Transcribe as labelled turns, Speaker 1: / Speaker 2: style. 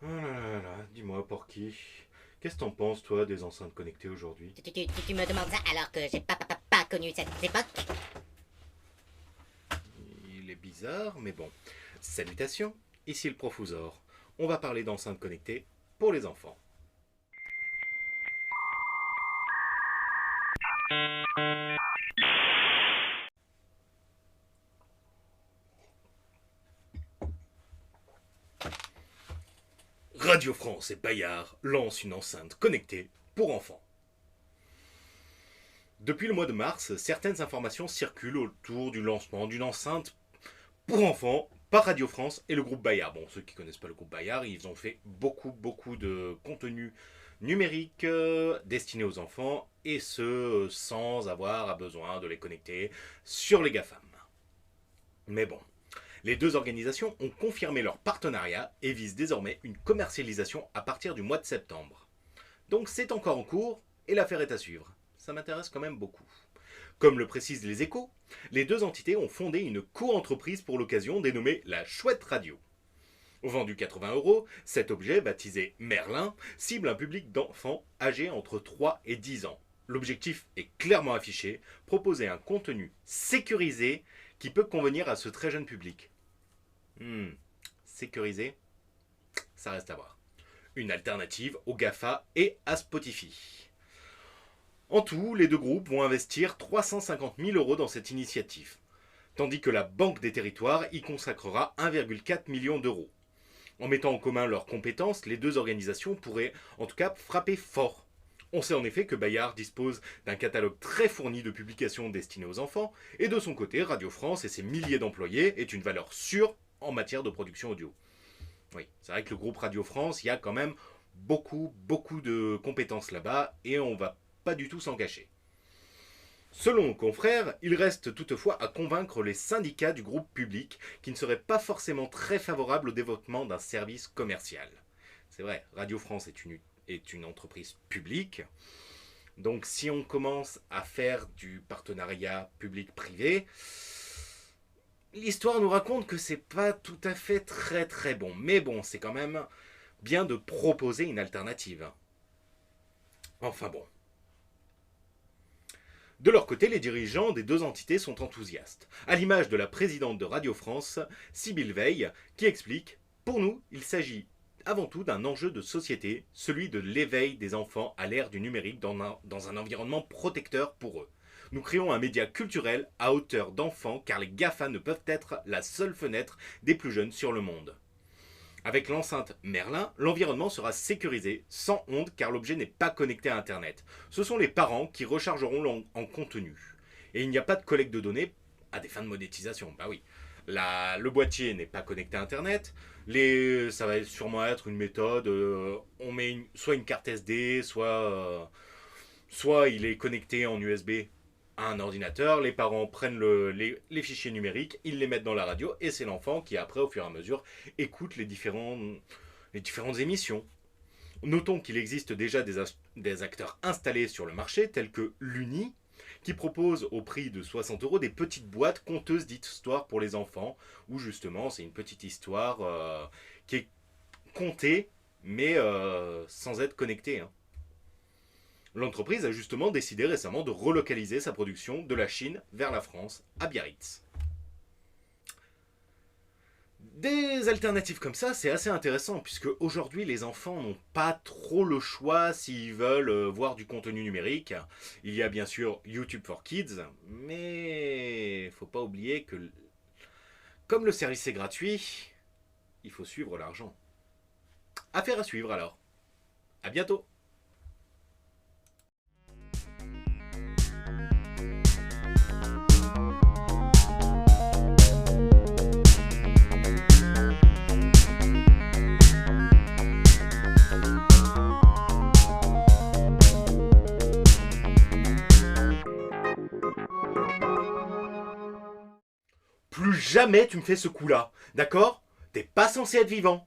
Speaker 1: Oh là là là, dis-moi, Porky, qu'est-ce que t'en penses, toi, des enceintes connectées aujourd'hui?
Speaker 2: Tu me demandes ça alors que j'ai pas connu cette époque.
Speaker 1: Il est bizarre, mais bon. Salutations, ici le Profusor. On va parler d'enceintes connectées pour les enfants. Radio France et Bayard lancent une enceinte connectée pour enfants. Depuis le mois de mars, certaines informations circulent autour du lancement d'une enceinte pour enfants par Radio France et le groupe Bayard. Bon, ceux qui ne connaissent pas le groupe Bayard, ils ont fait beaucoup de contenu numérique destiné aux enfants et ce sans avoir besoin de les connecter sur les GAFAM. Mais bon, les deux organisations ont confirmé leur partenariat et visent désormais une commercialisation à partir du mois de septembre. Donc c'est encore en cours et l'affaire est à suivre. Ça m'intéresse quand même beaucoup. Comme le précisent les Échos, les deux entités ont fondé une co-entreprise pour l'occasion dénommée la Chouette Radio. Vendu 80 €, cet objet, baptisé Merlin, cible un public d'enfants âgés entre 3 et 10 ans. L'objectif est clairement affiché, proposer un contenu sécurisé qui peut convenir à ce très jeune public. Sécurisé, ça reste à voir. Une alternative au GAFA et à Spotify. En tout, les deux groupes vont investir 350 000 € dans cette initiative, tandis que la Banque des Territoires y consacrera 1,4 million d'euros. En mettant en commun leurs compétences, les deux organisations pourraient en tout cas frapper fort. On sait en effet que Bayard dispose d'un catalogue très fourni de publications destinées aux enfants, et de son côté, Radio France et ses milliers d'employés est une valeur sûre en matière de production audio. Oui, c'est vrai que le groupe Radio France, il y a quand même beaucoup de compétences là-bas, et on va pas du tout s'en cacher. Selon le confrère, il reste toutefois à convaincre les syndicats du groupe public qui ne seraient pas forcément très favorables au développement d'un service commercial. C'est vrai, Radio France est une entreprise publique, donc si on commence à faire du partenariat public-privé, l'histoire nous raconte que c'est pas tout à fait très bon. Mais bon, c'est quand même bien de proposer une alternative. Enfin bon. De leur côté, les dirigeants des deux entités sont enthousiastes, à l'image de la présidente de Radio France, Sybille Veil, qui explique « Pour nous, il s'agit avant tout d'un enjeu de société, celui de l'éveil des enfants à l'ère du numérique dans un environnement protecteur pour eux. Nous créons un média culturel à hauteur d'enfants car les GAFA ne peuvent être la seule fenêtre des plus jeunes sur le monde. Avec l'enceinte Merlin, l'environnement sera sécurisé, sans honte car l'objet n'est pas connecté à Internet. Ce sont les parents qui rechargeront en contenu. Et il n'y a pas de collecte de données à des fins de monétisation. Bah oui. Le boîtier n'est pas connecté à Internet. Ça va sûrement être une méthode. On met soit une carte SD, soit il est connecté en USB à un ordinateur, les parents prennent les fichiers numériques, ils les mettent dans la radio et c'est l'enfant qui après au fur et à mesure écoute les différentes émissions. Notons qu'il existe déjà des acteurs installés sur le marché tels que l'Uni qui propose au prix de 60 € des petites boîtes conteuses d'histoires pour les enfants où justement c'est une petite histoire qui est contée mais sans être connectée. L'entreprise a justement décidé récemment de relocaliser sa production de la Chine vers la France, à Biarritz. Des alternatives comme ça, c'est assez intéressant, puisque aujourd'hui les enfants n'ont pas trop le choix s'ils veulent voir du contenu numérique. Il y a bien sûr YouTube for Kids, mais faut pas oublier que comme le service est gratuit, il faut suivre l'argent. Affaire à suivre alors. À bientôt. Plus jamais tu me fais ce coup-là, d'accord? T'es pas censé être vivant.